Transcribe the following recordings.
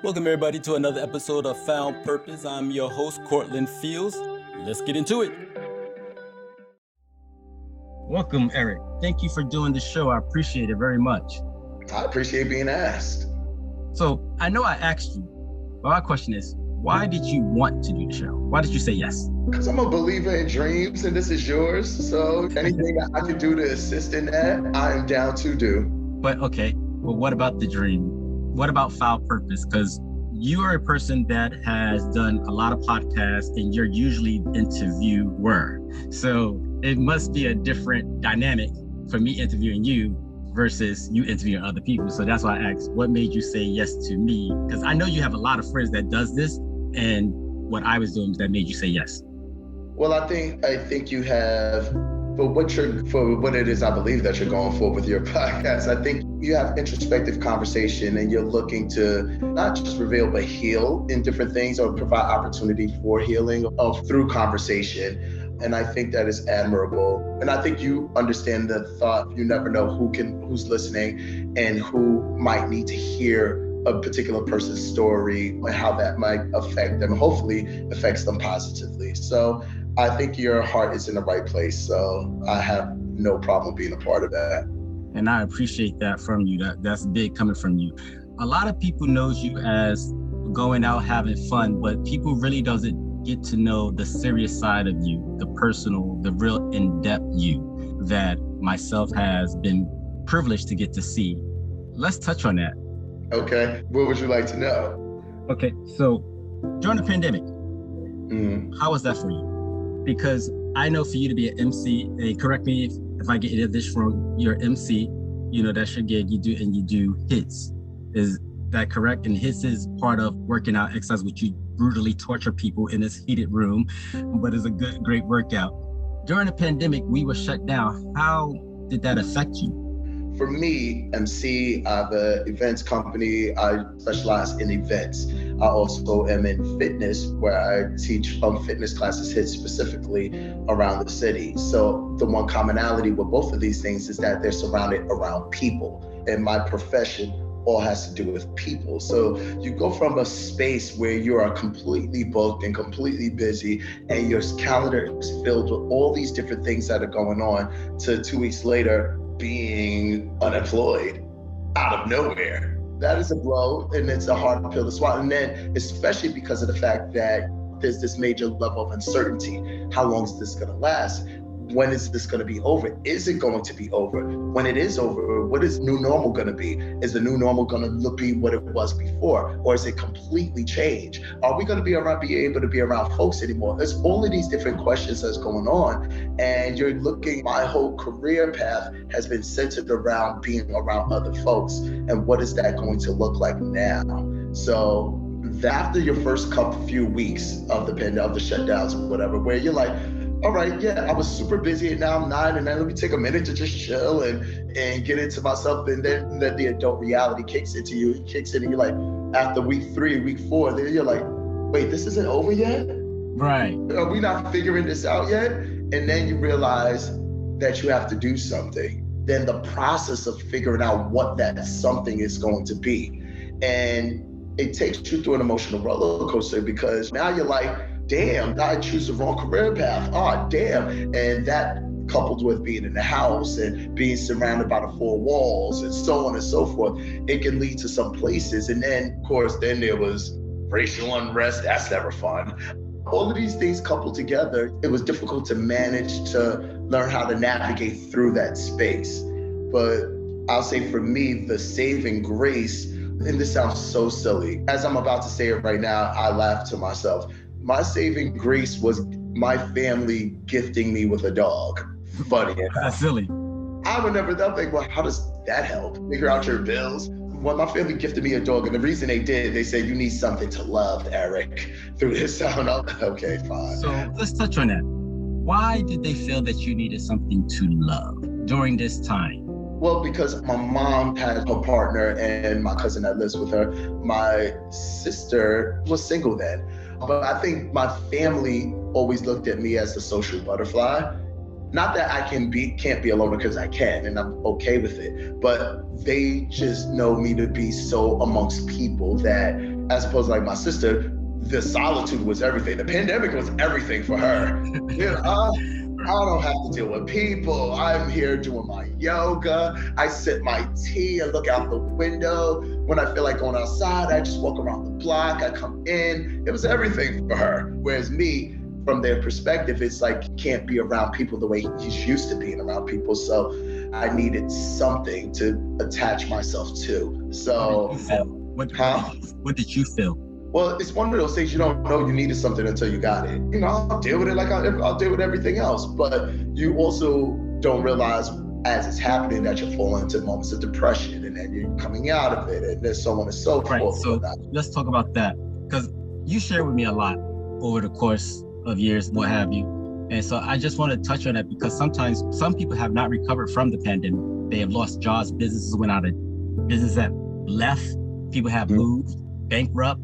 Welcome, everybody, to another episode of Found Purpose. I'm your host, Cortland Fields. Let's get into it. Welcome, Eric. Thank you for doing the show. I appreciate it very much. I appreciate being asked. So I know I asked you, but my question is, why did you want to do the show? Why did you say yes? Because I'm a believer in dreams and this is yours. So anything that I can do to assist in that, I am down to do. But okay, well, what about the dream? What about Found Purpose? Because you are a person that has done a lot of podcasts and you're usually interviewer. So it must be a different dynamic for me interviewing you versus you interviewing other people. So that's why I asked, what made you say yes to me? Because I know you have a lot of friends that does this, and what I was doing that made you say yes. Well, I think you have, for what it is I believe that you're going for with your podcast, I think you have introspective conversation and you're looking to not just reveal but heal in different things or provide opportunity for healing through conversation. And I think that is admirable. And I think you understand the thought, you never know who's listening and who might need to hear a particular person's story and how that might affect them, hopefully affects them positively. So I think your heart is in the right place. So I have no problem being a part of that. And I appreciate that from you. That's big coming from you. A lot of people knows you as going out having fun, but people really doesn't get to know the serious side of you, the personal, the real in-depth you that myself has been privileged to get to see. Let's touch on that. Okay. What would you like to know? Okay. So during the pandemic, how was that for you? Because I know for you to be an MC, and correct me if I get any of this wrong, you're an MC, that's your gig, you do hits. Is that correct? And hits is part of working out exercise, which you brutally torture people in this heated room, but it's a great workout. During the pandemic, we were shut down. How did that affect you? For me, MC, I have an events company. I specialize in events. I also am in fitness, where I teach fitness classes hit specifically around the city. So the one commonality with both of these things is that they're surrounded around people. And my profession all has to do with people. So you go from a space where you are completely booked and completely busy and your calendar is filled with all these different things that are going on to 2 weeks later being unemployed out of nowhere. That is a blow, and it's a hard pill to swallow. And then especially because of the fact that there's this major level of uncertainty. How long is this gonna last? When is this going to be over? Is it going to be over? When it is over, what is new normal going to be? Is the new normal going to be what it was before? Or is it completely changed? Are we going to be able to be around folks anymore? There's all of these different questions that's going on. And my whole career path has been centered around being around other folks. And what is that going to look like now? So after your first few weeks of the shutdowns or whatever, where you're like, all right, yeah, I was super busy and now I'm not, and then let me take a minute to just chill and get into myself. And then the adult reality kicks into you. It kicks in and you're like, after week 3, week 4, then you're like, wait, this isn't over yet? Right. Are we not figuring this out yet? And then you realize that you have to do something. Then the process of figuring out what that something is going to be. And it takes you through an emotional roller coaster, because now you're like, damn, I choose the wrong career path. Oh, damn. And that coupled with being in the house and being surrounded by the 4 walls and so on and so forth, it can lead to some places. And then, of course, there was racial unrest. That's never fun. All of these things coupled together, it was difficult to manage to learn how to navigate through that space. But I'll say for me, the saving grace, and this sounds so silly, as I'm about to say it right now, I laugh to myself. My saving grace was my family gifting me with a dog. Funny enough. That's silly. I would never think, well, how does that help? Figure out your bills. When my family gifted me a dog, and the reason they did, they said, you need something to love, Eric, through this. Okay, fine. So let's touch on that. Why did they feel that you needed something to love during this time? Well, because my mom had her partner and my cousin that lives with her. My sister was single then. But I think my family always looked at me as the social butterfly. Not that I can't be alone, because I can, and I'm okay with it, but they just know me to be so amongst people that, as opposed to like my sister, the solitude was everything. The pandemic was everything for her. You know, I don't have to deal with people. I'm here doing my yoga. I sip my tea and look out the window. When I feel like going outside, I just walk around the block. I come in. It was everything for her. Whereas me, from their perspective, it's like you can't be around people the way he's used to being around people. So I needed something to attach myself to. So what did you feel? Well, it's one of those things you don't know you needed something until you got it. You know, I'll deal with it like I'll deal with everything else. But you also don't realize as it's happening that you're falling into moments of depression, and then you're coming out of it, and there's so on and so forth. Right, so let's talk about that. Because you shared with me a lot over the course of years, what have you. And so I just want to touch on that, because sometimes some people have not recovered from the pandemic. They have lost jobs, businesses went out of business, that left, people have moved, bankrupt.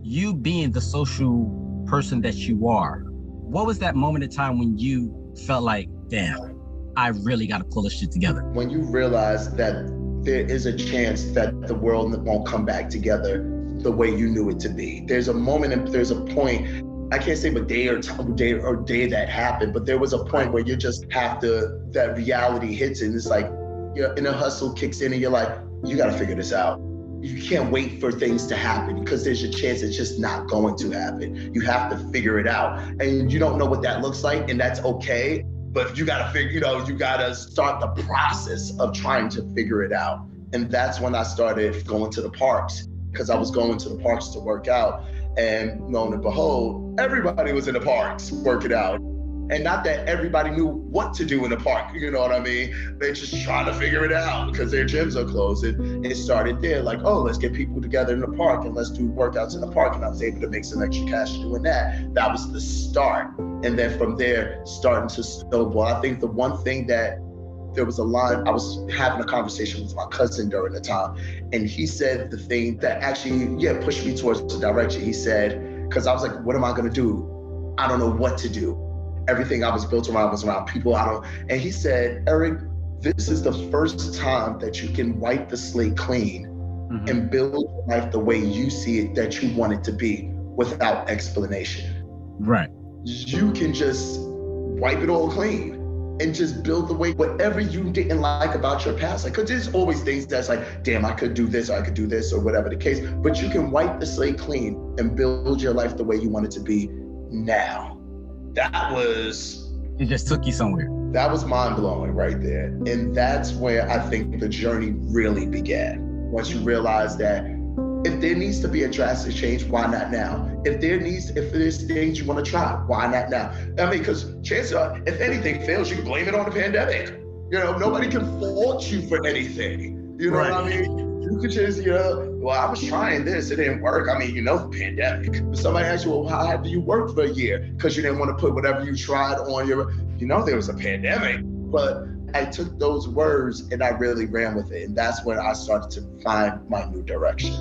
You being the social person that you are, what was that moment in time when you felt like, damn, I really got to pull this shit together? When you realize that there is a chance that the world won't come back together the way you knew it to be. There's a moment and there's a point, I can't say what day that happened, but there was a point where you just have to, that reality hits and it's like, your inner hustle kicks in and you're like, you got to figure this out. You can't wait for things to happen, because there's a chance it's just not going to happen. You have to figure it out. And you don't know what that looks like, and that's okay. But you gotta figure, you gotta start the process of trying to figure it out. And that's when I started going to the parks, because I was going to the parks to work out. And lo and behold, everybody was in the parks working out. And not that everybody knew what to do in the park, you know what I mean? They're just trying to figure it out because their gyms are closed. And it started there, like, oh, let's get people together in the park and let's do workouts in the park. And I was able to make some extra cash doing that. That was the start. And then from there, starting to snowball. I think the one thing that there was a line, I was having a conversation with my cousin during the time, and he said the thing that actually, pushed me towards the direction. He said, because I was like, what am I gonna do? I don't know what to do. Everything I was built around was around people. And he said, Eric, this is the first time that you can wipe the slate clean and build your life the way you see it, that you want it to be, without explanation. Right. You can just wipe it all clean and just build the way, whatever you didn't like about your past. Like, cause there's always things that's like, damn, I could do this, or I could do this, or whatever the case, but you can wipe the slate clean and build your life the way you want it to be now. It just took you somewhere. That was mind blowing right there. And that's where I think the journey really began. Once you realize that if there needs to be a drastic change, why not now? If there's things you want to try, why not now? I mean, because chances are, if anything fails, you can blame it on the pandemic. You know, nobody can fault you for anything. You know what I mean? You could just, well, I was trying this, it didn't work. I mean, the pandemic. If somebody asks you, well, how do you work for a year? Because you didn't want to put whatever you tried on your, there was a pandemic. But I took those words and I really ran with it. And that's when I started to find my new direction.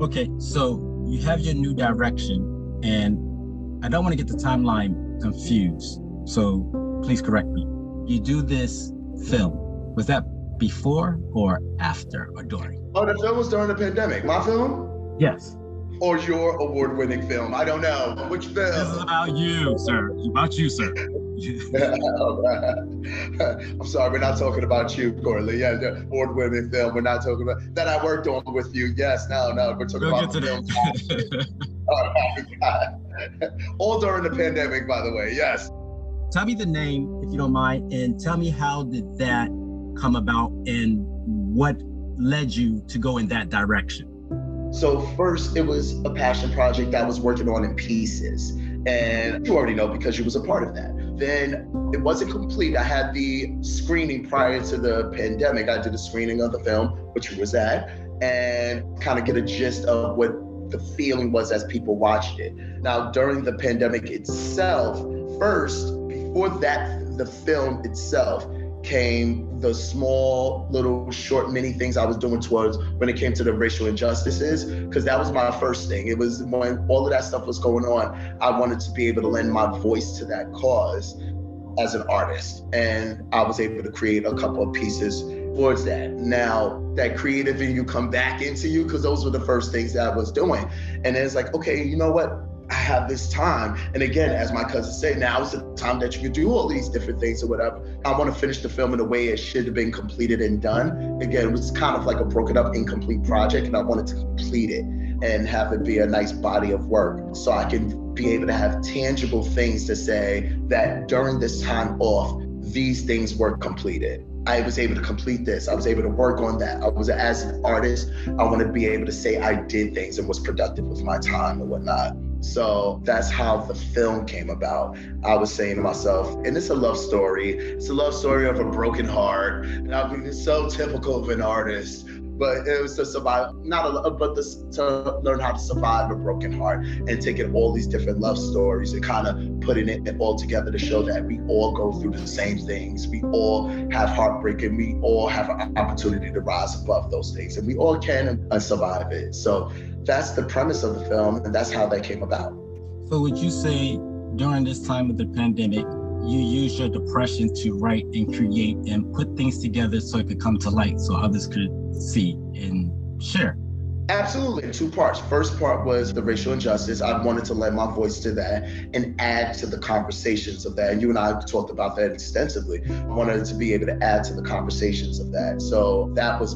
Okay, so you have your new direction, and I don't want to get the timeline confused. So please correct me. You do this film. Was that before or after or during? Oh, the film was during the pandemic. My film? Yes. Or your award-winning film? I don't know. Which film? This is about you, sir. It's about you, sir. I'm sorry, we're not talking about you, Corley. Yeah, the award-winning film. We're not talking about that I worked on with you. Yes, no, we're talking about the film. Oh my God. All during the pandemic, by the way. Yes. Tell me the name, if you don't mind, and tell me how did that come about and what led you to go in that direction? So first, it was a passion project that I was working on in pieces. And you already know because you was a part of that. Then it wasn't complete. I had the screening prior to the pandemic. I did a screening of the film, which was at, and kind of get a gist of what the feeling was as people watched it. Now, during the pandemic itself, first, before that, the film itself, came the small little short mini things I was doing towards when it came to the racial injustices, because that was my first thing. It was when all of that stuff was going on, I wanted to be able to lend my voice to that cause. as an artist. And I was able to create a couple of pieces towards that. Now, that creative in you come back into you, because those were the first things that I was doing. And then it's like, okay, you know what? I have this time. And again, as my cousin said, now is the time that you can do all these different things or whatever. I want to finish the film in a way it should have been completed and done. Again, it was kind of like a broken up, incomplete project, and I wanted to complete it and have it be a nice body of work so I can be able to have tangible things to say that during this time off, these things were completed. I was able to complete this. I was able to work on that. As an artist, I want to be able to say I did things and was productive with my time and whatnot. So that's how the film came about. I was saying to myself, and it's a love story. It's a love story of a broken heart. I mean, it's so typical of an artist, but it was to survive, to learn how to survive a broken heart and taking all these different love stories and kind of putting it all together to show that we all go through the same things. We all have heartbreak and we all have an opportunity to rise above those things, and we all can and survive it. So that's the premise of the film, and that's how that came about. So would you say during this time of the pandemic, you use your depression to write and create and put things together so it could come to light so others could see and share? Absolutely, in two parts. First part was the racial injustice. I wanted to lend my voice to that and add to the conversations of that. And you and I talked about that extensively. I wanted to be able to add to the conversations of that. So that was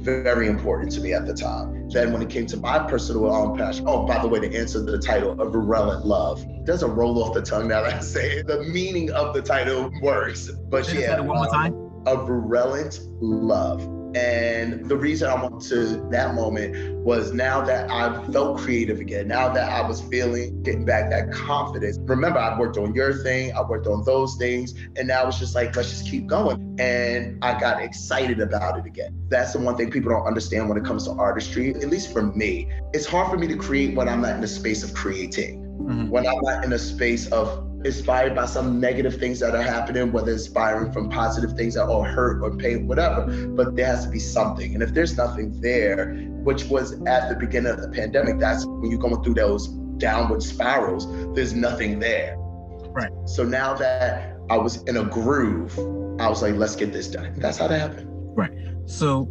very important to me at the time. Then when it came to my personal passion, oh, by the way, to answer the title, A Virulent Love. It doesn't roll off the tongue now that I say it. The meaning of the title works. But Say it one more time. A Virulent Love. And the reason I went to that moment was now that I felt creative again, now that I was getting back that confidence. Remember, I worked on your thing, I worked on those things, and now it's just like, let's just keep going. And I got excited about it again. That's the one thing people don't understand when it comes to artistry, at least for me. It's hard for me to create when I'm not in a space of creating. Mm-hmm. When I'm not in a space of inspired by some negative things that are happening, whether inspiring from positive things that or hurt or pain, whatever, but there has to be something. And if there's nothing there, which was at the beginning of the pandemic, that's when you're going through those downward spirals, there's nothing there. Right. So now that I was in a groove, I was like, let's get this done. And that's how that happened. Right. So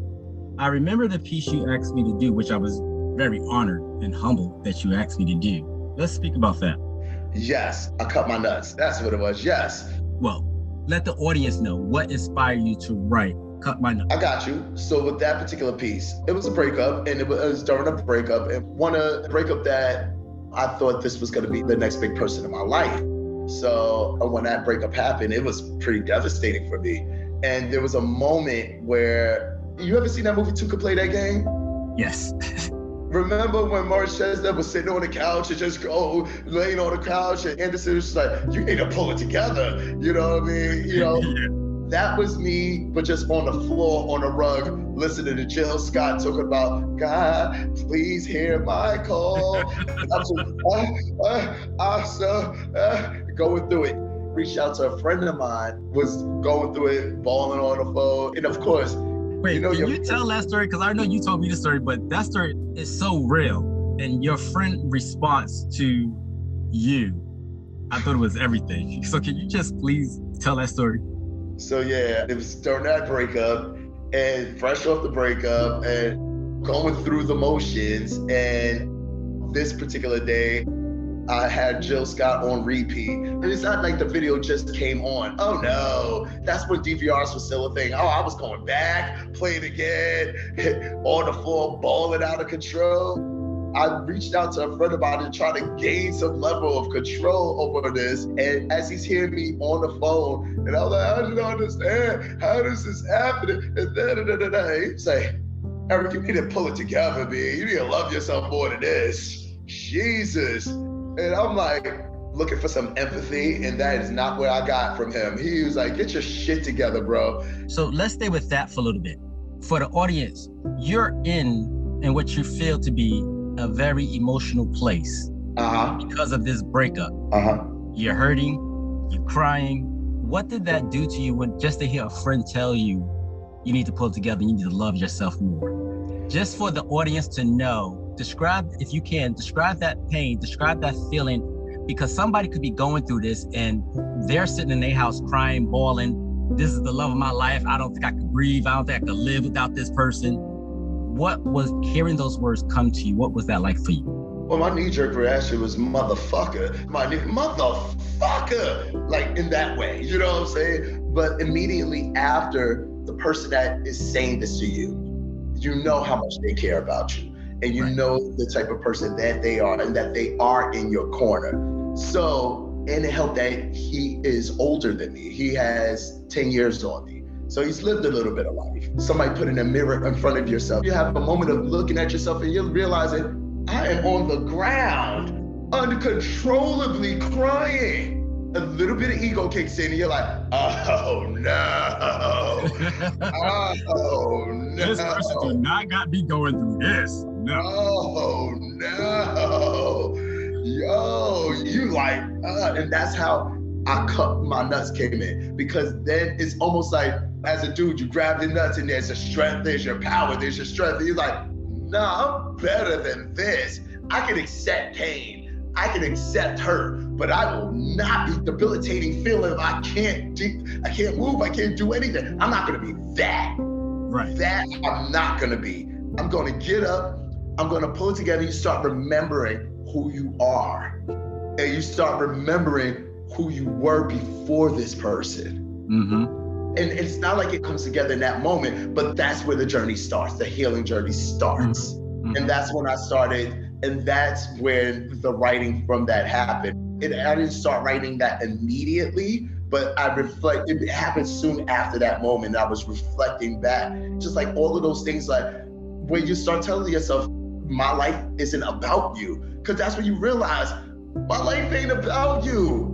I remember the piece you asked me to do, which I was very honored and humbled that you asked me to do. Let's speak about that. Yes, I cut my nuts. That's what it was. Yes. Well, let the audience know what inspired you to write Cut My Nuts. I got you. So with that particular piece, it was a breakup, and it was during a breakup, and a breakup that I thought this was going to be the next big person in my life. So when that breakup happened, it was pretty devastating for me. And there was a moment where, you ever seen that movie Two Could Play That Game? Yes. Remember when Morris Chestnut was sitting on the couch and just laying on the couch, and Anderson was just like, you need to pull it together. You know what I mean? You know, that was me, but just on the floor, on the rug, listening to Jill Scott talking about, God, please hear my call. I'm just, going through it. Reached out to a friend of mine, was going through it, bawling on the phone. And of course, wait, can you tell that story? Because I know you told me the story, but that story is so real. And your friend's response to you, I thought it was everything. So can you just please tell that story? So yeah, it was during that breakup and fresh off the breakup and going through the motions. And this particular day, I had Jill Scott on repeat. And it's not like the video just came on. Oh no, that's when DVRs was still a thing. Oh, I was going back, playing again, on the floor, balling out of control. I reached out to a friend about it, trying to gain some level of control over this. And as he's hearing me on the phone, and I was like, I don't understand. How does this happen? And he's like, Eric, you need to pull it together, man. You need to love yourself more than this. Jesus. And I'm like, looking for some empathy, and that is not what I got from him. He was like, get your shit together, bro. So let's stay with that for a little bit. For the audience, you're in what you feel to be a very emotional place because of this breakup. You're hurting, you're crying. What did that do to you when just to hear a friend tell you, you need to pull it together, you need to love yourself more? Just for the audience to know, describe, if you can, describe that pain, describe that feeling because somebody could be going through this and they're sitting in their house crying, bawling. This is the love of my life. I don't think I could breathe. I don't think I could live without this person. What was hearing those words come to you? What was that like for you? Well, my knee-jerk reaction was motherfucker. Motherfucker, like in that way, you know what I'm saying? But immediately after, the person that is saying this to you, you know how much they care about you. And you know the type of person that they are and that they are in your corner. So, and it helped that he is older than me. He has 10 years on me. So he's lived a little bit of life. Somebody put in a mirror in front of yourself. You have a moment of looking at yourself and you're realizing, I am on the ground, uncontrollably crying. A little bit of ego kicks in and you're like, oh no, oh no. This person did not got me going through this. No. Oh no, yo, you like, and that's how I cut my nuts came in. Because then it's almost like, as a dude, you grab the nuts and there's a strength, there's your power, there's your strength. And you're like, nah, I'm better than this. I can accept pain. I can accept hurt, but I will not be debilitating feeling I can't move, I can't do anything. I'm not gonna be that. Right. That I'm not gonna be. I'm gonna get up, I'm gonna pull it together. You start remembering who you are. And you start remembering who you were before this person. Mm-hmm. And it's not like it comes together in that moment, but that's where the journey starts, the healing journey starts. Mm-hmm. And that's when I started. And that's when the writing from that happened. I didn't start writing that immediately, but I reflect, it happened soon after that moment. I was reflecting back, just like all of those things, like when you start telling yourself, my life isn't about you, because that's when you realize, my life ain't about you.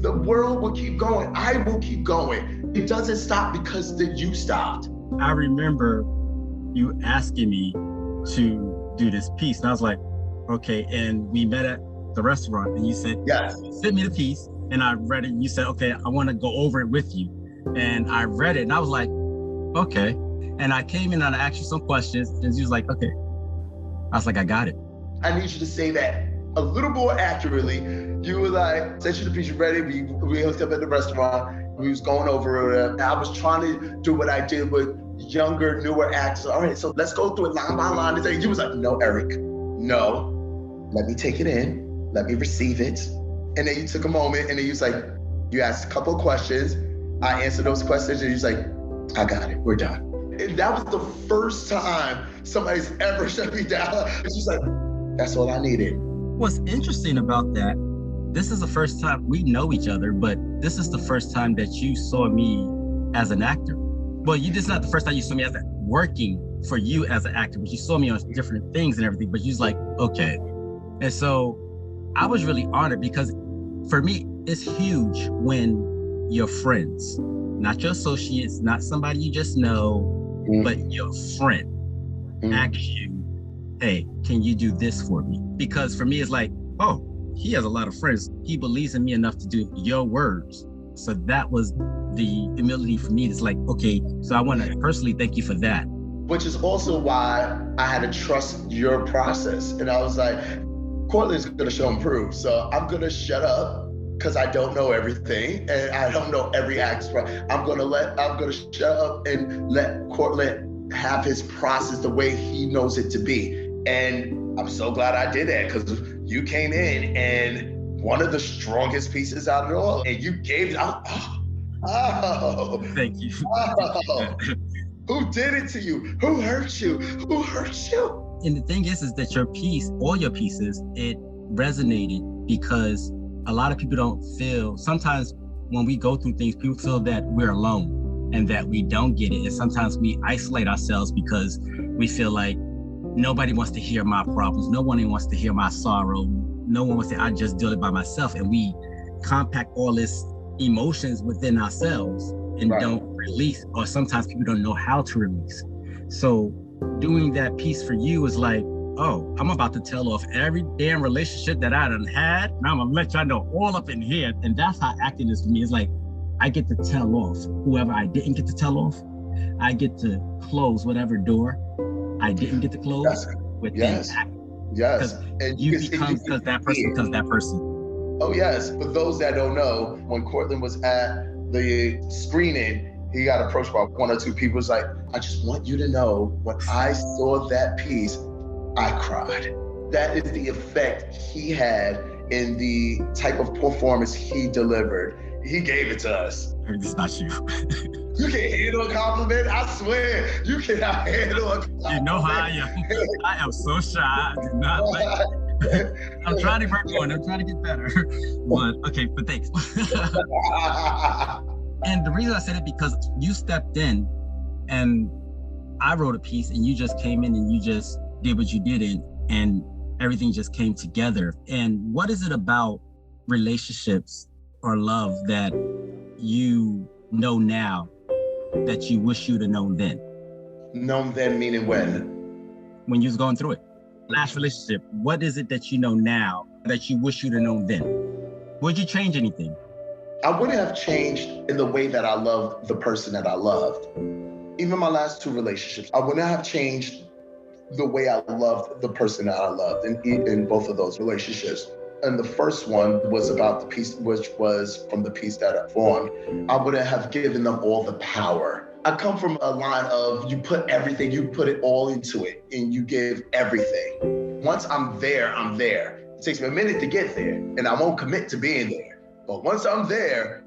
The world will keep going. I will keep going. It doesn't stop because you stopped. I remember you asking me to do this piece, and I was like, okay, and we met at the restaurant and you said, yes, send me the piece. And I read it and you said, okay, I want to go over it with you. And I read it and I was like, okay. And I came in and I asked you some questions and you was like, okay. I was like, I got it. I need you to say that a little more accurately. You were like, sent you the piece, you ready? We hooked up at the restaurant. We was going over it. I was trying to do what I did with younger, newer actors. All right, so let's go through it line by line. And you was like, no, Eric, no. Let me take it in, let me receive it. And then you took a moment and then you was like, you asked a couple of questions. I answered those questions and you was like, I got it, we're done. And that was the first time somebody's ever shut me down. It's just like, that's all I needed. What's interesting about that, this is the first time we know each other, but this is the first time that you saw me as an actor. Well, this is not the first time you saw me as working for you as an actor, but you saw me on different things and everything, but you was like, okay. And so I was really honored because for me, it's huge when your friends, not your associates, not somebody you just know, but your friend asks you, hey, can you do this for me? Because for me, it's like, oh, he has a lot of friends. He believes in me enough to do your words. So that was the humility for me. It's like, okay, so I want to personally thank you for that. Which is also why I had to trust your process. And I was like, Courtland's gonna show and prove. So I'm gonna shut up because I don't know everything and I don't know every aspect. I'm gonna shut up and let Courtland have his process the way he knows it to be. And I'm so glad I did that because you came in and one of the strongest pieces out of it all, and you gave it out. Oh, thank you. Oh, who did it to you? Who hurt you? Who hurt you? And the thing is that your piece, all your pieces, it resonated because a lot of people don't feel, sometimes when we go through things, people feel that we're alone and that we don't get it. And sometimes we isolate ourselves because we feel like nobody wants to hear my problems. No one wants to hear my sorrow. No one wants to say, I just deal it by myself. And we compact all this emotions within ourselves and don't release, or sometimes people don't know how to release. So doing that piece for you is like, oh, I'm about to tell off every damn relationship that I done had. And I'm gonna let y'all know all up in here. And that's how acting is for me. It's like, I get to tell off whoever I didn't get to tell off. I get to close whatever door I didn't get to close within acting. Yes. And you become because that person becomes that person. Oh yes, for those that don't know, when Cortland was at the screening, he got approached by one or two people. It's like, I just want you to know, when I saw that piece, I cried. That is the effect he had in the type of performance he delivered. He gave it to us. It's not you. You can't handle a compliment. I swear, you cannot handle a compliment. You know how I am. I am so shy. I do not like it. I'm trying to work on it. I'm trying to get better. But thanks. And the reason I said it because you stepped in and I wrote a piece and you just came in and you just did what you did and everything just came together. And what is it about relationships or love that you know now that you wish you'd have known then? Known then meaning when? When you was going through it. Last relationship, what is it that you know now that you wish you'd have known then? Would you change anything? I wouldn't have changed in the way that I loved the person that I loved. Even my last two relationships, I wouldn't have changed the way I loved the person that I loved in both of those relationships. And the first one was about the piece, which was from the piece that I formed. I wouldn't have given them all the power. I come from a line of you put everything, you put it all into it, and you give everything. Once I'm there, I'm there. It takes me a minute to get there, and I won't commit to being there. But once I'm there,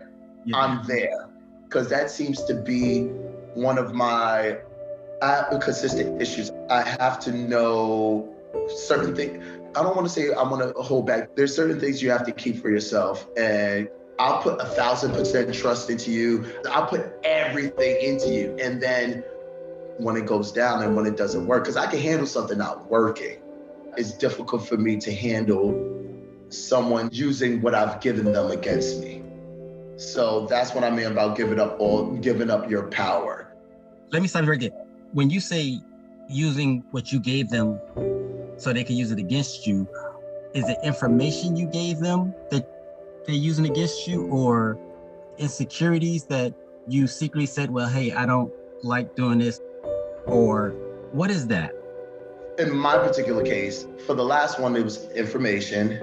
I'm there. Because that seems to be one of my consistent issues. I have to know certain things. I don't want to say I want to hold back. There's certain things you have to keep for yourself. And I'll put 1,000% trust into you. I'll put everything into you. And then when it goes down and when it doesn't work, because I can handle something not working, it's difficult for me to handle someone using what I've given them against me. So that's what I mean about giving up your power. Let me stop you right there. When you say using what you gave them so they can use it against you, is it information you gave them that they're using against you, or insecurities that you secretly said, well, hey, I don't like doing this, or what is that? In my particular case, for the last one, it was information.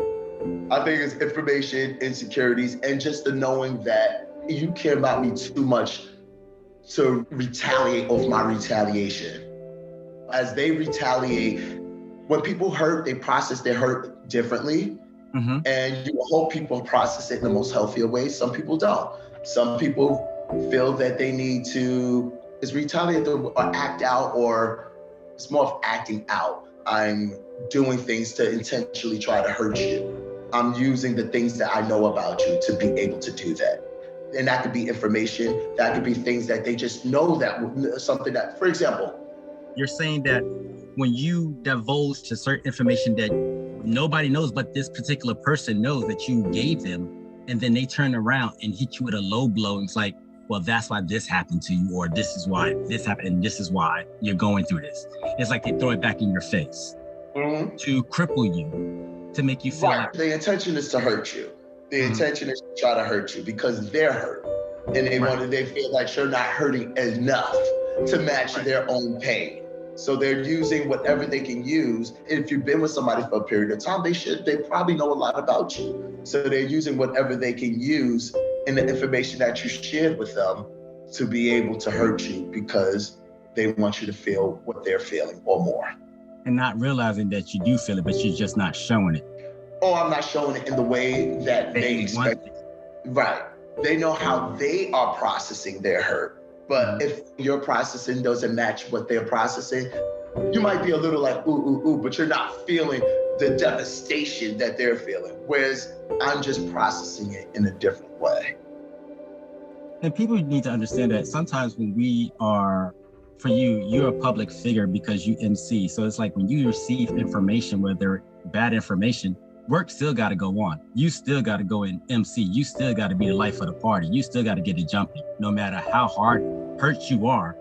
I think it's information, insecurities, and just the knowing that you care about me too much to retaliate off my retaliation. As they retaliate, when people hurt, they process their hurt differently. Mm-hmm. And you hope people process it in the most healthier way. Some people don't. Some people feel that they need to retaliate or act out, or it's more of acting out. I'm doing things to intentionally try to hurt you. I'm using the things that I know about you to be able to do that. And that could be information, that could be things that they just know, that something that, for example. You're saying that when you divulge to certain information that nobody knows, but this particular person knows that you gave them, and then they turn around and hit you with a low blow, and it's like, well, that's why this happened to you, or this is why this happened, and this is why you're going through this. It's like they throw it back in your face to cripple you, to make you feel like... The intention is to hurt you. The intention is to try to hurt you because they're hurt. And they feel like you're not hurting enough to match their own pain. So they're using whatever they can use. If you've been with somebody for a period of time, they probably know a lot about you. So they're using whatever they can use in the information that you shared with them to be able to hurt you because they want you to feel what they're feeling or more. And not realizing that you do feel it, but you're just not showing it. Oh, I'm not showing it in the way that they expect. Right. They know how they are processing their hurt. But if your processing doesn't match what they're processing, you might be a little like, ooh, but you're not feeling the devastation that they're feeling. Whereas I'm just processing it in a different way. And people need to understand that sometimes when for you, you're a public figure because you MC. So it's like when you receive information, whether bad information, work still got to go on. You still got to go in MC. You still got to be the life of the party. You still got to get it jumping. No matter how hurt you are,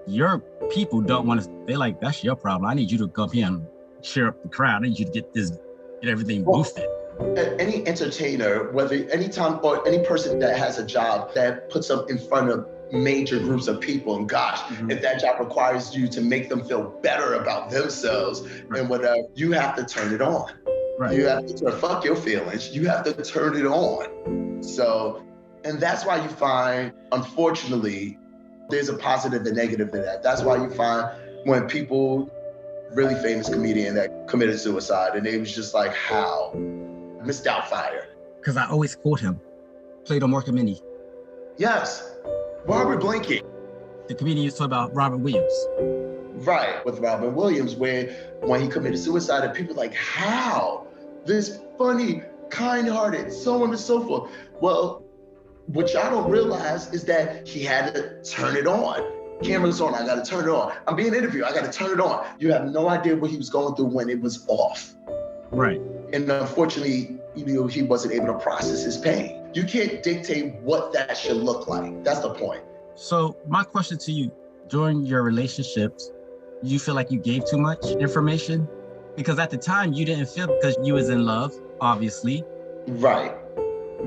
your people don't want to, they're like, that's your problem. I need you to come here and cheer up the crowd. I need you to get everything boosted. Any entertainer, whether anytime or any person that has a job that puts them in front of major groups of people, and gosh, if that job requires you to make them feel better about themselves and whatever, you have to turn it on. Right. You have to fuck your feelings. You have to turn it on. So, and that's why you find, unfortunately, there's a positive and negative to that. That's why you find when people, really famous comedian that committed suicide, and they was just like, how? Miss Doubtfire. Because I always quote him. Played on Mork and Mindy. Yes. Robert Blinky. The comedian used to talk about Robert Williams. Right, with Robert Williams, where when he committed suicide, and people like, how? This funny, kind-hearted, so on and so forth. Well, what y'all don't realize is that he had to turn it on. Camera's on, I gotta turn it on. I'm being interviewed, I gotta turn it on. You have no idea what he was going through when it was off. Right. And unfortunately, he wasn't able to process his pain. You can't dictate what that should look like. That's the point. So my question to you, during your relationships, you feel like you gave too much information? Because at the time you didn't feel, because you was in love, obviously. Right.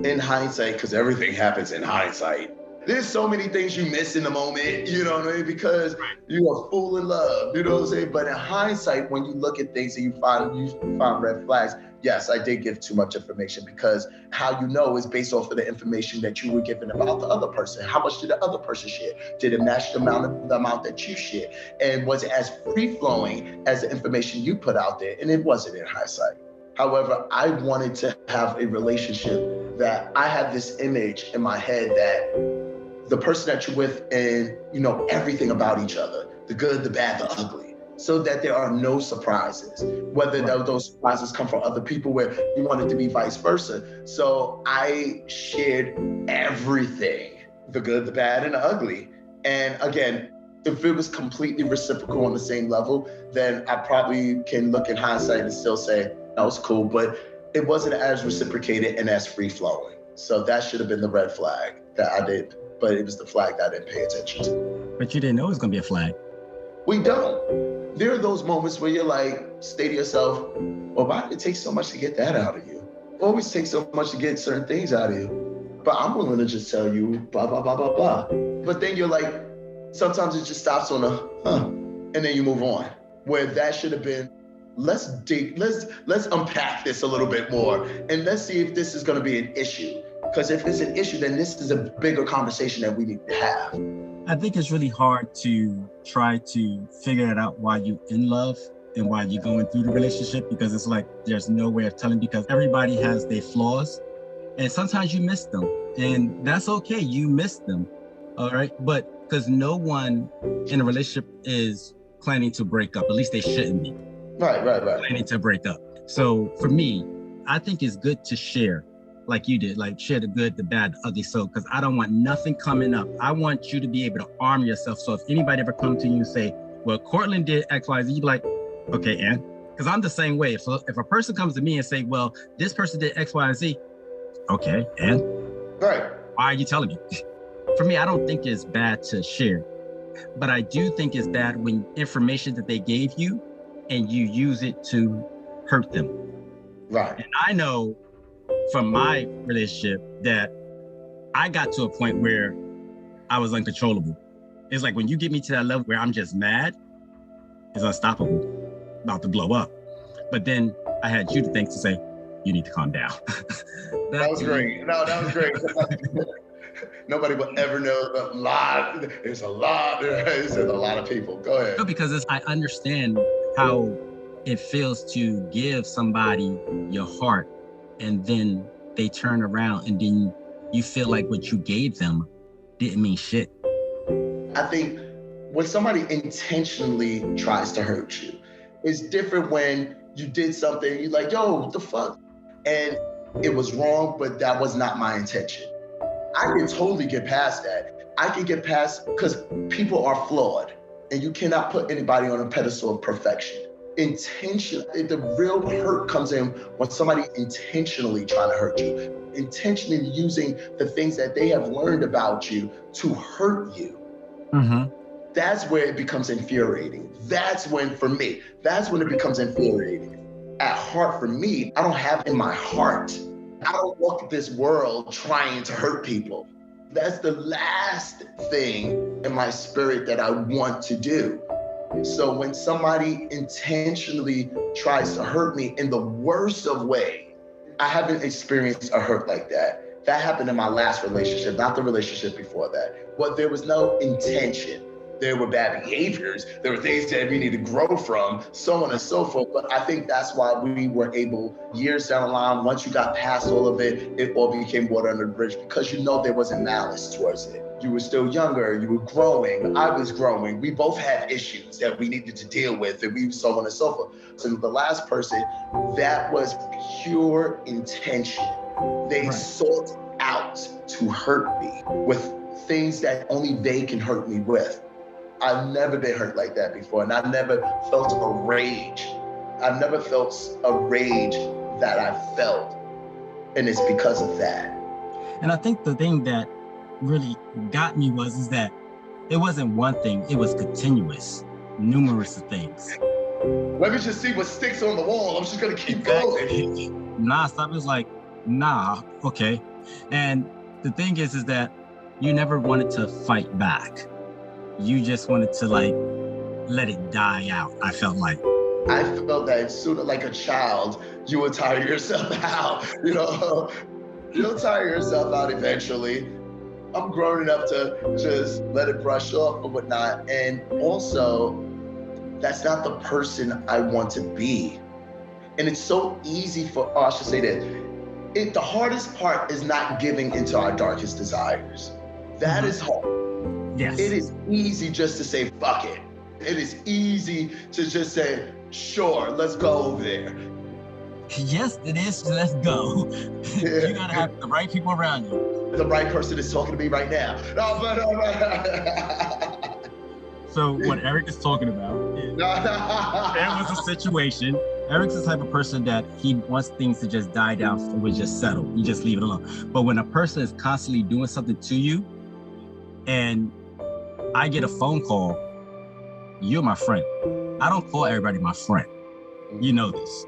In hindsight, because everything happens in hindsight. There's so many things you miss in the moment, you know what I mean? Because you are full in love, you know what I'm saying? But in hindsight, when you look at things and you find red flags, yes, I did give too much information, because how you know is based off of the information that you were given about the other person. How much did the other person share? Did it match the amount that you shared? And was it as free-flowing as the information you put out there? And it wasn't in hindsight. However, I wanted to have a relationship that I had this image in my head that the person that you're with, and you know everything about each other, the good, the bad, the ugly, so that there are no surprises, whether those surprises come from other people, where you want it to be vice versa. So I shared everything, the good, the bad, and the ugly. And again, if it was completely reciprocal on the same level, then I probably can look in hindsight and still say, that was cool, but it wasn't as reciprocated and as free flowing. So that should have been the red flag that I did, but it was the flag that I didn't pay attention to. But you didn't know it was gonna be a flag. We don't. There are those moments where you're like, say to yourself, well, why did it take so much to get that out of you? It always takes so much to get certain things out of you. But I'm willing to just tell you, blah, blah, blah, blah, blah. But then you're like, sometimes it just stops on a, and then you move on. Where that should have been, let's unpack this a little bit more, and let's see if this is gonna be an issue. Because if it's an issue, then this is a bigger conversation that we need to have. I think it's really hard to try to figure it out while you're in love and while you're going through the relationship, because it's like there's no way of telling, because everybody has their flaws and sometimes you miss them, and that's okay. You miss them, all right? But because no one in a relationship is planning to break up, at least they shouldn't be. Right. Planning to break up. So for me, I think it's good to share, like you did, like share the good, the bad, the ugly. So, because I don't want nothing coming up. I want you to be able to arm yourself. So if anybody ever come to you and say, well, Courtland did X, Y, Z, you be like, okay, and? Because I'm the same way. So if a person comes to me and say, well, this person did X, Y, and Z, okay, and? Right. Why are you telling me? For me, I don't think it's bad to share, but I do think it's bad when information that they gave you and you use it to hurt them. Right. And I know from my relationship that I got to a point where I was uncontrollable. It's like when you get me to that level where I'm just mad, it's unstoppable, about to blow up. But then I had you to thank to say, you need to calm down. That was great. No, that was great. Nobody will ever know the lot. There's a lot of people. Go ahead. No, because I understand how it feels to give somebody your heart and then they turn around and then you feel like what you gave them didn't mean shit. I think when somebody intentionally tries to hurt you, it's different when you did something, you're like, yo, what the fuck? And it was wrong, but that was not my intention. I can totally get past that. I can get past, because people are flawed and you cannot put anybody on a pedestal of perfection. The real hurt comes in when somebody intentionally trying to hurt you, intentionally using the things that they have learned about you to hurt you. Mm-hmm. That's where it becomes infuriating. That's when it becomes infuriating. At heart, for me, I don't have in my heart, I don't walk this world trying to hurt people. That's the last thing in my spirit that I want to do. So when somebody intentionally tries to hurt me in the worst of ways, I haven't experienced a hurt like that. That happened in my last relationship, not the relationship before that. But there was no intention. There were bad behaviors. There were things that we need to grow from, so on and so forth. But I think that's why we were able, years down the line, once you got past all of it, it all became water under the bridge, because you know there wasn't malice towards it. You were still younger, you were growing, I was growing. We both had issues that we needed to deal with, and we so on and so forth. So the last person, that was pure intention. They sought out to hurt me with things that only they can hurt me with. I've never been hurt like that before, and I never felt a rage. I've never felt a rage that I felt, and it's because of that. And I think the thing that really got me is that it wasn't one thing, it was continuous, numerous things. Let me just see what sticks on the wall. I'm just gonna keep going. Non-stop. It was like, nah, okay. And the thing is that you never wanted to fight back. You just wanted to let it die out, I felt like. I felt that sooner, like a child, you would tire yourself out. You'll tire yourself out eventually. I'm grown enough to just let it brush off or whatnot. And also, that's not the person I want to be. And it's so easy I should say that, the hardest part is not giving into our darkest desires. That is hard. Yes. It is easy just to say, fuck it. It is easy to just say, sure, let's go over there. Yes, it is. Let's go. You gotta have the right people around you. The right person is talking to me right now. So what Eric is talking about is there was a situation. Eric's the type of person that he wants things to just die down and would just settle. You just leave it alone. But when a person is constantly doing something to you, and I get a phone call, you're my friend. I don't call everybody my friend. You know this.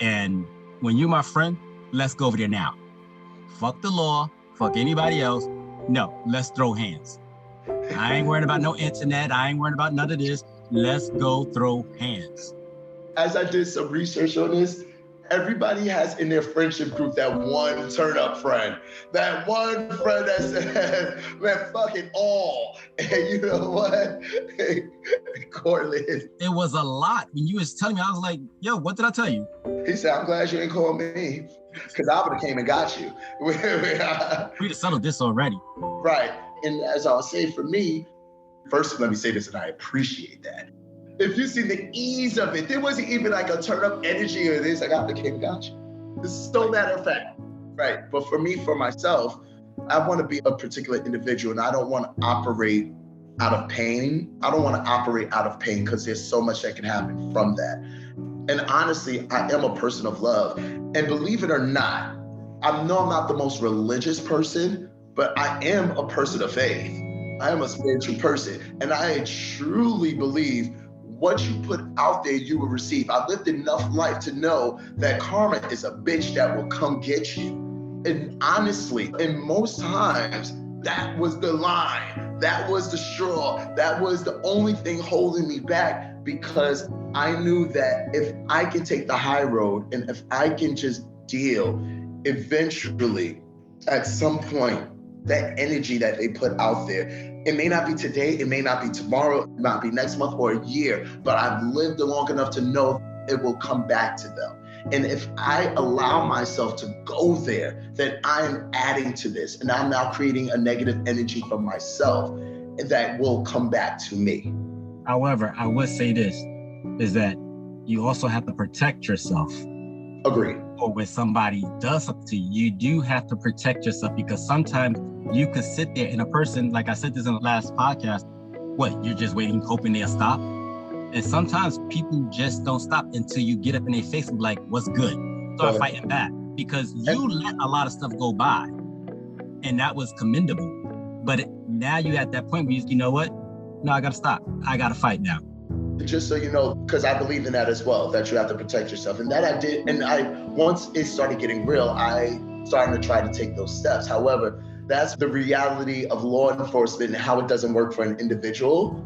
And when you're my friend, let's go over there now. Fuck the law, fuck anybody else. No, let's throw hands. I ain't worried about no internet. I ain't worried about none of this. Let's go throw hands. As I did some research on this, everybody has in their friendship group that one turn-up friend. That one friend that said, man, fuck it all. And you know what? Cortland. It was a lot. When you was telling me, I was like, yo, what did I tell you? He said, I'm glad you ain't call me, because I would have came and got you. We'd have settled this already. Right. And as I'll say for me, first, let me say this, and I appreciate that. If you see the ease of it, there wasn't even like a turn up energy or this, like, I came and got you. This is so matter of fact. Right. But for me, for myself, I want to be a particular individual, and I don't want to operate out of pain. I don't want to operate out of pain because there's so much that can happen from that. And honestly, I am a person of love. And believe it or not, I know I'm not the most religious person, but I am a person of faith. I am a spiritual person. And I truly believe what you put out there, you will receive. I've lived enough life to know that karma is a bitch that will come get you. And honestly, and most times, that was the line, that was the straw, that was the only thing holding me back, because I knew that if I can take the high road and if I can just deal, eventually, at some point, that energy that they put out there, it may not be today, it may not be tomorrow, it might be next month or a year, but I've lived long enough to know it will come back to them. And if I allow myself to go there, then I am adding to this, and I'm now creating a negative energy for myself that will come back to me. However, I would say this, is that you also have to protect yourself. Agreed. Or when somebody does something to you, you do have to protect yourself, because sometimes you could sit there and a person, like I said this in the last podcast, you're just waiting, hoping they'll stop? And sometimes people just don't stop until you get up in their face and be like, what's good? Start fighting back, because you let a lot of stuff go by, and that was commendable. But now you're at that point where you know what? No, I gotta stop. I gotta fight now. Just so you know, because I believe in that as well, that you have to protect yourself. And that I did. And once it started getting real, I started to try to take those steps. However, that's the reality of law enforcement and how it doesn't work for an individual.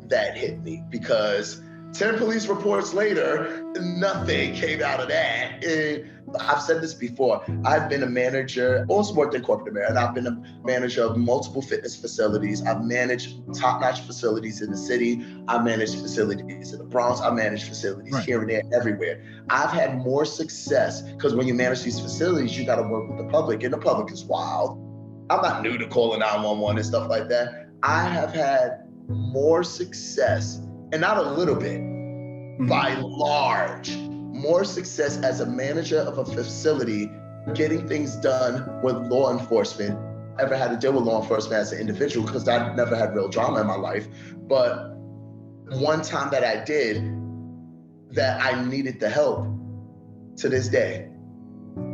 that hit me, because 10 police reports later, nothing came out of that. And I've said this before. I've been a manager, also worked in corporate America, and I've been a manager of multiple fitness facilities. I've managed top-notch facilities in the city. I've managed facilities in the Bronx. I've managed facilities here and there, everywhere. I've had more success, because when you manage these facilities, you got to work with the public, and the public is wild. I'm not new to calling 911 and stuff like that. I have had more success, and not a little bit, by large, more success as a manager of a facility, getting things done with law enforcement. Ever had to deal with law enforcement as an individual, because I've never had real drama in my life. But one time that I did, that I needed the help, to this day,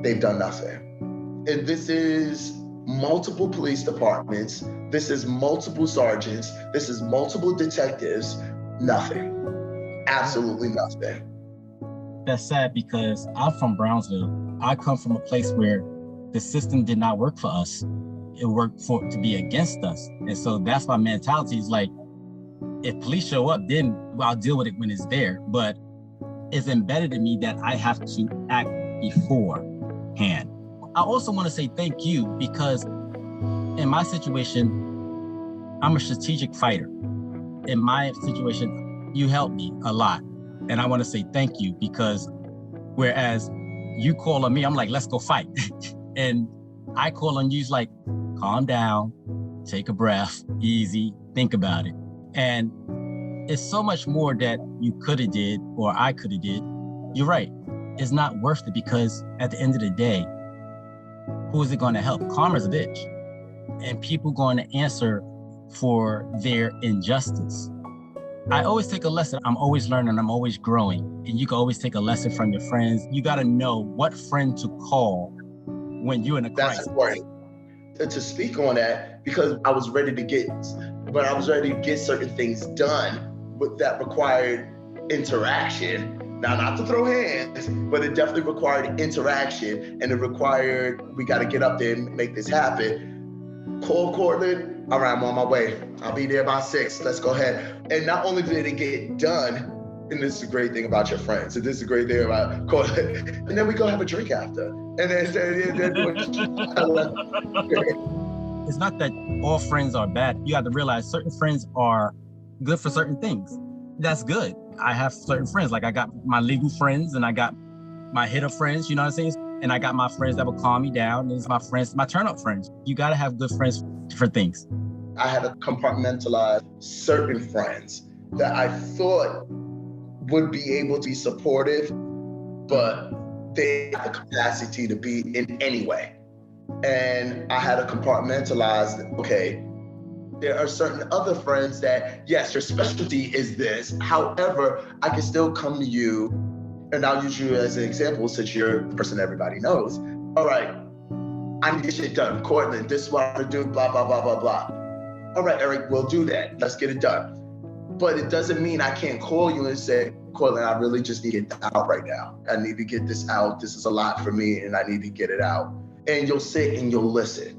they've done nothing. And this is multiple police departments. This is multiple sergeants. This is multiple detectives. Nothing. Absolutely nothing. That's sad, because I'm from Brownsville. I come from a place where the system did not work for us. It worked to be against us. And so that's my mentality is like, if police show up, then I'll deal with it when it's there. But it's embedded in me that I have to act beforehand. I also want to say thank you, because in my situation, I'm a strategic fighter. In my situation, you helped me a lot. And I want to say thank you, because whereas you call on me, I'm like, let's go fight. And I call on you, it's like, calm down, take a breath, easy, think about it. And it's so much more that you could have did, or I could have did. You're right. It's not worth it, because at the end of the day, who is it going to help? Karma's a bitch. And people going to answer for their injustice. I always take a lesson. I'm always learning. I'm always growing. And you can always take a lesson from your friends. You got to know what friend to call when you're in a crisis. That's important. To speak on that, because I was ready to get certain things done, but that required interaction. Now, not to throw hands, but it definitely required interaction, and it required, we got to get up there and make this happen. Call Cortland. All right, I'm on my way. I'll be there by 6. Let's go ahead. And not only did it get done, and this is a great thing about your friends, and this is a great thing about Cortland, and then we go have a drink after. And then it's not that all friends are bad. You have to realize certain friends are good for certain things. That's good. I have certain friends, like I got my legal friends and I got my hitter friends, you know what I'm saying? And I got my friends that will calm me down. There's my friends, my turn up friends. You got to have good friends for things. I had to compartmentalize certain friends that I thought would be able to be supportive, but they have the capacity to be in any way. And I had to compartmentalize, okay, there are certain other friends that, yes, your specialty is this. However, I can still come to you, and I'll use you as an example since you're the person everybody knows. All right, I need to get shit done. Cortland, this is what I'm gonna do, blah, blah, blah, blah, blah. All right, Eric, we'll do that. Let's get it done. But it doesn't mean I can't call you and say, Cortland, I really just need to get out right now. I need to get this out. This is a lot for me and I need to get it out. And you'll sit and you'll listen.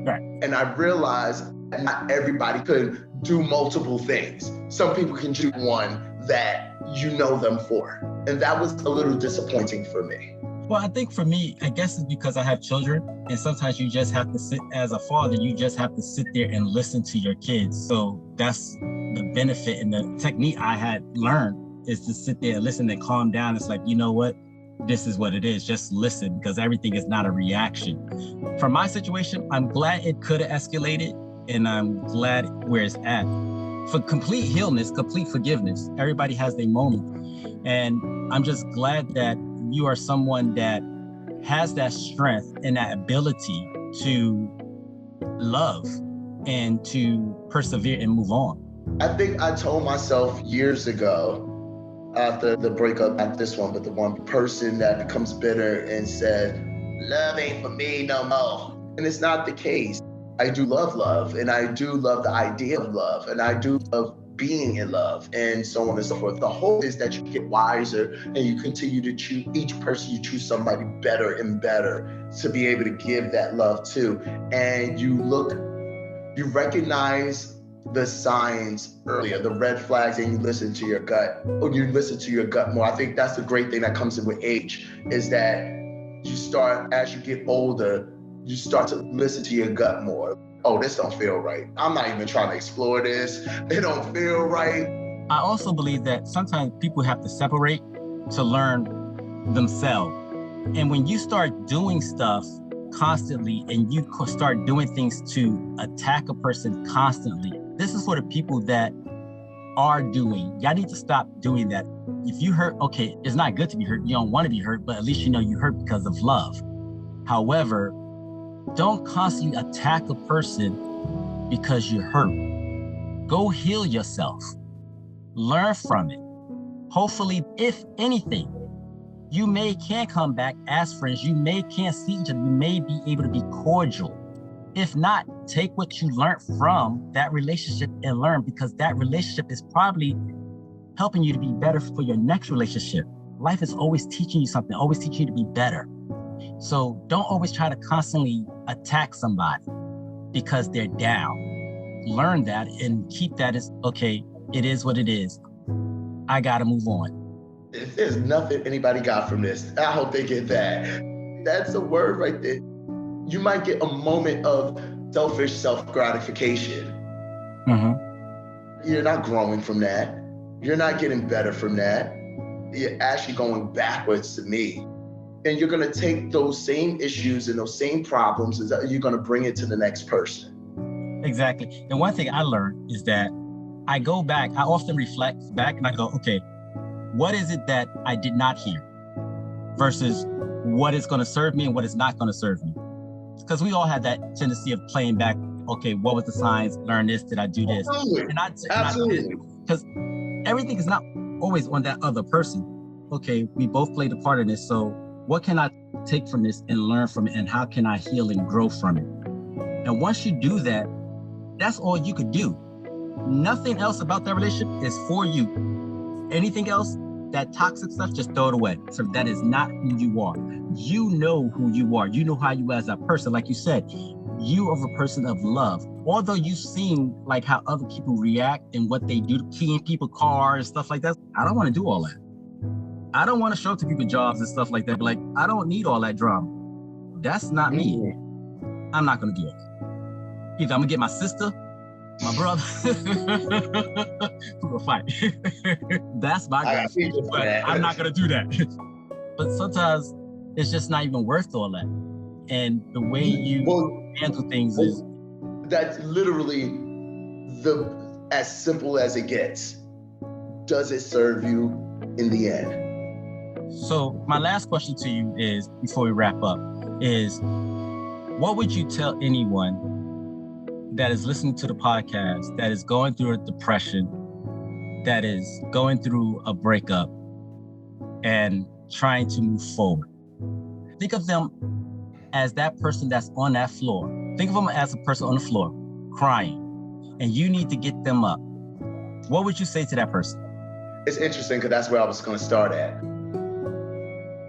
Right. And I realized that not everybody could do multiple things. Some people can do one that you know them for. And that was a little disappointing for me. Well, I think for me, I guess it's because I have children, and sometimes you just have to sit, as a father, you just have to sit there and listen to your kids. So that's the benefit and the technique I had learned, is to sit there and listen and calm down. It's like, you know what? This is what it is. Just listen, because everything is not a reaction. For my situation, I'm glad it could have escalated, and I'm glad where it's at. For complete healness, complete forgiveness, everybody has their moment. And I'm just glad that you are someone that has that strength and that ability to love and to persevere and move on. I think I told myself years ago, after the breakup, not this one, but the one person that becomes bitter and said, love ain't for me no more. And it's not the case. I do love, and I do love the idea of love, and I do love being in love, and so on and so forth. The hope is that you get wiser and you continue to choose, each person you choose somebody better and better to be able to give that love to. And you recognize the signs earlier, the red flags, and you listen to your gut, or you listen to your gut more. I think that's the great thing that comes in with age, is that you start, as you get older, you start to listen to your gut more. Oh, this don't feel right. I'm not even trying to explore this. It don't feel right. I also believe that sometimes people have to separate to learn themselves. And when you start doing stuff constantly and you start doing things to attack a person constantly, this is for the people that are doing. Y'all need to stop doing that. If you hurt, okay, it's not good to be hurt. You don't want to be hurt, but at least you know you hurt because of love. However, don't constantly attack a person because you're hurt. Go heal yourself. Learn from it. Hopefully, if anything, you can come back as friends. You can see each other. You may be able to be cordial. If not, take what you learned from that relationship and learn, because that relationship is probably helping you to be better for your next relationship. Life is always teaching you something, always teaching you to be better. So don't always try to constantly attack somebody because they're down. Learn that and keep that as, okay, it is what it is. I gotta move on. If there's nothing anybody got from this, I hope they get that. That's a word right there. You might get a moment of selfish self-gratification. You're not growing from that. You're not getting better from that. You're actually going backwards to me. And you're gonna take those same issues and those same problems, and you're gonna bring it to the next person. Exactly. And one thing I learned is that I go back, I often reflect back and I go, okay, what is it that I did not hear versus what is gonna serve me and what is not gonna serve me? Because we all have that tendency of playing back, okay, what was the signs? Learn this, did I do this? Absolutely. Because everything is not always on that other person. Okay, we both played a part in this, so what can I take from this and learn from it, and how can I heal and grow from it? And once you do that, that's all you could do. Nothing else about that relationship is for you. Anything else, that toxic stuff, just throw it away. So that is not who you are. You know who you are. You know how you are as a person. Like you said, you are a person of love. Although you've seen like how other people react and what they do to keying people cars, stuff like that. I don't want to do all that. I don't want to show up to people jobs and stuff like that. But like, I don't need all that drama. That's not me. I'm not going to do it. Either I'm going to get my sister, my brother, we're going to fight. That's my guy. But I'm not going to do that. But sometimes it's just not even worth all that. And the way you handle things is... That's literally as simple as it gets. Does it serve you in the end? So my last question to you is, before we wrap up, is what would you tell anyone that is listening to the podcast, that is going through a depression, that is going through a breakup and trying to move forward? Think of them as that person that's on that floor. Think of them as a person on the floor crying, and you need to get them up. What would you say to that person? It's interesting because that's where I was going to start at.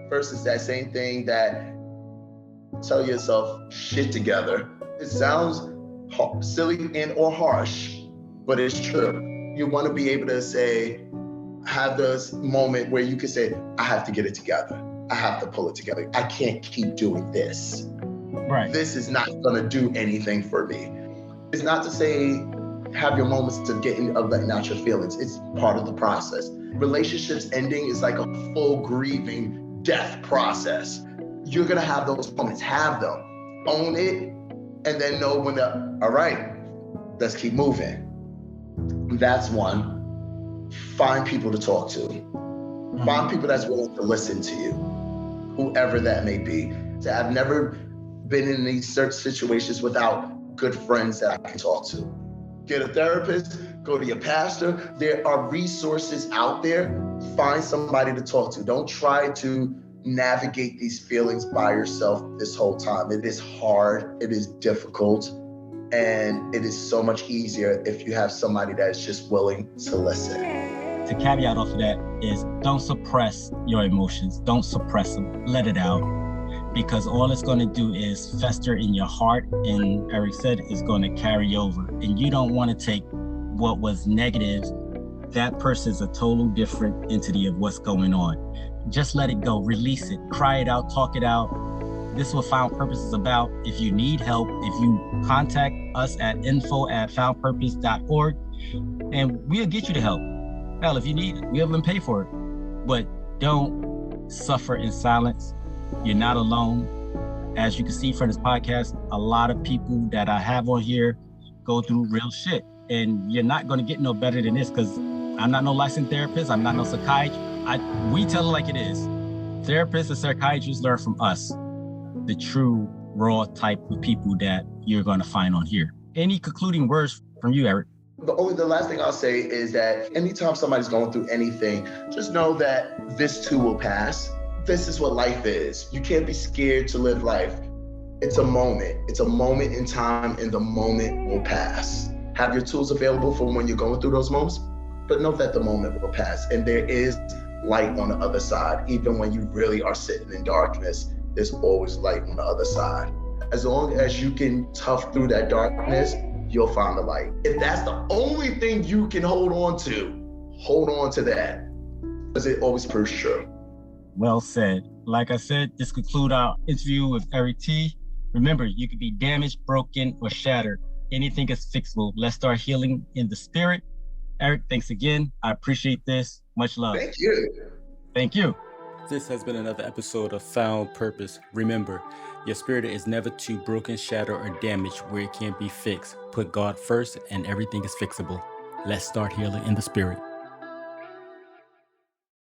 First, it's that same thing that tell yourself shit together. It sounds silly and or harsh, but it's true. You want to be able to say, have this moment where you can say, I have to get it together. I have to pull it together. I can't keep doing this. Right. This is not going to do anything for me. It's not to say have your moments of letting out your feelings. It's part of the process. Relationships ending is like a full grieving death process. You're going to have those moments. Have them. Own it. And then know when all right, let's keep moving. That's one. Find people to talk to. Find people that's willing to listen to you, whoever that may be. I've never been in these certain situations without good friends that I can talk to. Get a therapist, go to your pastor. There are resources out there. Find somebody to talk to. Don't try to navigate these feelings by yourself this whole time. It is hard, it is difficult, and it is so much easier if you have somebody that is just willing to listen. The caveat off of that is don't suppress your emotions. Don't suppress them. Let it out. Because all it's going to do is fester in your heart. And Eric said it's going to carry over. And you don't want to take what was negative, that person's a total different entity of what's going on. Just let it go, release it, cry it out, talk it out. This is what Found Purpose is about. If you need help, if you contact us at info@foundpurpose.org, and we'll get you the help. Hell, if you need it, we'll even pay for it. But don't suffer in silence. You're not alone. As you can see from this podcast, a lot of people that I have on here go through real shit. And you're not going to get no better than this, because I'm not no licensed therapist. I'm not no psychiatrist. We tell it like it is. Therapists and psychiatrists learn from us, the true raw type of people that you're going to find on here. Any concluding words from you, Eric? The last thing I'll say is that anytime somebody's going through anything, just know that this too will pass. This is what life is. You can't be scared to live life. It's a moment. It's a moment in time, and the moment will pass. Have your tools available for when you're going through those moments, but know that the moment will pass. And there is light on the other side. Even when you really are sitting in darkness, there's always light on the other side. As long as you can tough through that darkness, you'll find the light. If that's the only thing you can hold on to that, because it always proves true. Well said. Like I said, this concludes our interview with Eric T. Remember, you can be damaged, broken, or shattered. Anything is fixable. Let's start healing in the spirit. Eric, thanks again. I appreciate this. Much love. Thank you. Thank you. This has been another episode of Found Purpose. Remember, your spirit is never too broken, shattered, or damaged where it can't be fixed. Put God first and everything is fixable. Let's start healing in the spirit.